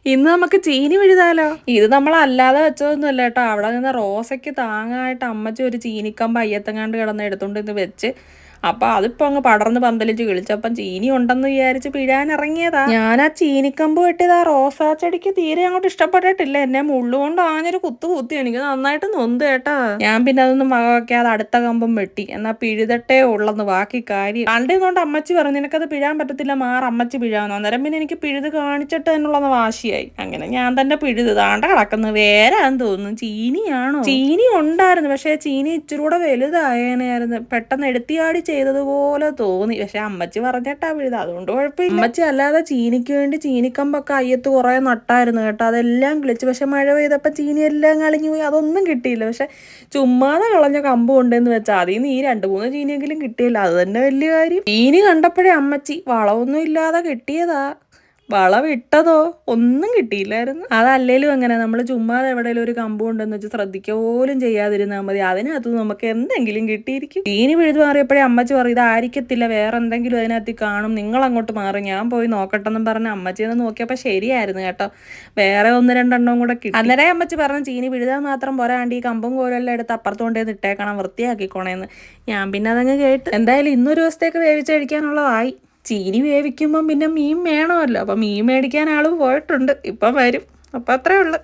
ഇന്ന് നമുക്ക് ചീനി പിഴുതാലോ. ഇത് നമ്മൾ അല്ലാതെ വെച്ചതൊന്നുമല്ല കേട്ടോ. അവിടെ നിന്ന് റോസയ്ക്ക് താങ്ങായിട്ട് അമ്മച്ചി ഒരു ചീനിക്കമ്പ് അയ്യത്തെങ്ങാണ്ട് കിടന്ന് എടുത്തോണ്ട് ഇന്ന് വെച്ച്. അപ്പൊ അതിപ്പോ അങ്ങ് പടർന്ന് പന്തലിച്ച് കിളിച്ചപ്പം ചീനി ഉണ്ടെന്ന് വിചാരിച്ച് പിഴാൻ ഇറങ്ങിയതാ. ഞാൻ ആ ചീനിക്കമ്പ് വെട്ടിയത് ആ റോസാ ചെടിക്ക് തീരെ അങ്ങോട്ട് ഇഷ്ടപ്പെട്ടിട്ടില്ല. എന്നെ മുള്ളുകൊണ്ട് ആഞ്ഞൊരു കുത്തി എനിക്ക് നന്നായിട്ട് നൊന്ത് കേട്ടാ. ഞാൻ പിന്നെ അതൊന്നും വക വെക്കാതെ അടുത്ത കമ്പും വെട്ടി. എന്നാ പിഴുതട്ടേ ഉള്ളെന്ന് ബാക്കി കാര്യം. കണ്ടതുകൊണ്ട് അമ്മച്ചി പറഞ്ഞു നിനക്കത് പിഴാൻ പറ്റത്തില്ല, അമ്മച്ചി പിഴാന്ന്. അന്നേരം പിന്നെ എനിക്ക് പിഴുത് കാണിച്ചിട്ട് തന്നെയുള്ളതെന്ന് വാശിയായി. അങ്ങനെ ഞാൻ തന്നെ പിഴുത് താണ്ട കിടക്കുന്നത്. വേരാന്ന് തോന്നുന്നു. ചീനിയാണോ? ചീനി ഉണ്ടായിരുന്നു, പക്ഷെ ചീനി ഇച്ചിരി കൂടെ വലുതായേനായിരുന്നു. പെട്ടെന്ന് എടുത്തിയാടി ചെയ്തതുപോലെ തോന്നി. പക്ഷെ അമ്മച്ചി പറഞ്ഞിട്ടാ പിഴുത, അതുകൊണ്ട് കുഴപ്പമില്ല. അമ്മച്ചി അല്ലാതെ ചീനിക്ക് വേണ്ടി ചീനിക്കമ്പൊക്കെ അയ്യത്ത് കുറെ നട്ടായിരുന്നു കേട്ടോ. അതെല്ലാം കിളിച്ചു. പക്ഷെ മഴ പെയ്തപ്പോൾ ചീനിയെല്ലാം കളിഞ്ഞു പോയി. അതൊന്നും കിട്ടിയില്ല. പക്ഷെ ചുമ്മാതെ കളഞ്ഞ കമ്പ് കൊണ്ടെന്ന് വെച്ചാൽ അതിൽ നിന്ന് ഈ 2-3 ചീനിയെങ്കിലും കിട്ടിയില്ല. അത് തന്നെ വലിയ കാര്യം. ചീനി കണ്ടപ്പോഴേ അമ്മച്ചി വളമൊന്നും ഇല്ലാതെ കിട്ടിയതാ. വളവിട്ടതോ ഒന്നും കിട്ടിയില്ലായിരുന്നു. അതല്ലേലും അങ്ങനെ നമ്മൾ ചുമ്മാതെ എവിടെയെങ്കിലും ഒരു കമ്പ് കൊണ്ടെന്ന് വെച്ച് ശ്രദ്ധിക്കുക പോലും ചെയ്യാതിരുന്നാൽ മതി. അതിനകത്ത് നമുക്ക് എന്തെങ്കിലും കിട്ടിയിരിക്കും. ചീനി പിഴുതു മാറിയപ്പോഴേ അമ്മച്ചി പറയും ഇതായിരിക്കത്തില്ല, വേറെ എന്തെങ്കിലും അതിനകത്ത് കാണും, നിങ്ങൾ അങ്ങോട്ട് മാറി, ഞാൻ പോയി നോക്കട്ടെന്നും പറഞ്ഞ് അമ്മച്ചിന്ന് നോക്കിയപ്പോൾ ശരിയായിരുന്നു കേട്ടോ. വേറെ 1-2 കൂടെ കിട്ടി. അന്നേരം അമ്മച്ചി പറഞ്ഞു ചീനി പിഴുതാൻ മാത്രം പോരാണ്ട് ഈ കമ്പും കോലെല്ലാം എടുത്ത് അപ്പുറത്ത് കൊണ്ടേന്ന് ഇട്ടേക്കണം, വൃത്തിയാക്കിക്കോണേന്ന്. ഞാൻ പിന്നെ അതങ്ങ് കേട്ട്. എന്തായാലും ഇന്നൊരു ദിവസത്തേക്ക് വേവിച്ച് കഴിക്കാനുള്ളതായി. ചീനി വേവിക്കുമ്പം പിന്നെ മീൻ വേണമല്ലോ. അപ്പം മീൻ മേടിക്കാൻ ആൾ പോയിട്ടുണ്ട്. ഇപ്പം വരും. അപ്പം അത്രേ ഉള്ളു.